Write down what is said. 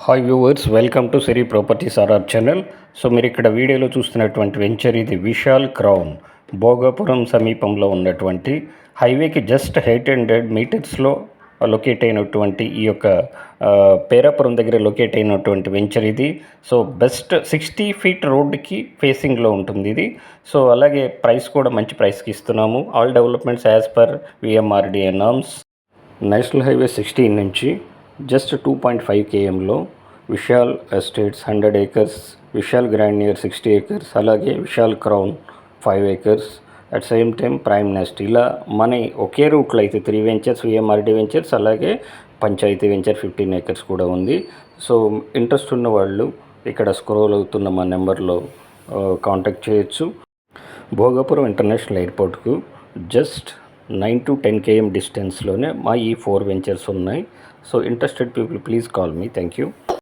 Hi viewers, welcome to Siri Properties RR channel. So మీరు ఇక్కడ వీడియోలో చూస్తున్నటువంటి వెంచర్ ఇది విశాల్ క్రౌన్ భోగాపురం సమీపంలో ఉన్నటువంటి హైవేకి జస్ట్ 800 మీటర్స్లో లొకేట్ అయినటువంటి ఈ యొక్క పేరాపురం దగ్గర లొకేట్ అయినటువంటి వెంచర్ ఇది. సో బెస్ట్ 60 ఫీట్ రోడ్డుకి ఫేసింగ్లో ఉంటుంది ఇది. సో అలాగే ప్రైస్ కూడా మంచి ప్రైస్కి ఇస్తున్నాము. All developments as per VMRDA norms. National highway 16 నుంచి జస్ట్ 2.5 kmలో Vishal estates 100 acres, Vishal grandeur 60 acres, అలాగే Vishal crown 5 acres, at same time prime nest. ఇలా మన ఒకే రూట్లో అయితే 3 వెంచర్స్, విఎంఆర్డి వెంచర్స్, అలాగే పంచాయతీ వెంచర్ 15 acres కూడా ఉంది. సో ఇంట్రెస్ట్ ఉన్న వాళ్ళు ఇక్కడ స్క్రోల్ అవుతున్న మా నెంబర్లో కాంటాక్ట్ చేయొచ్చు. భోగాపురం ఇంటర్నేషనల్ ఎయిర్పోర్ట్కు జస్ట్ 9 to 10 km డిస్టెన్స్లోనే మా ఈ 4 వెంచర్స్ ఉన్నాయి. So interested people please call me. Thank you.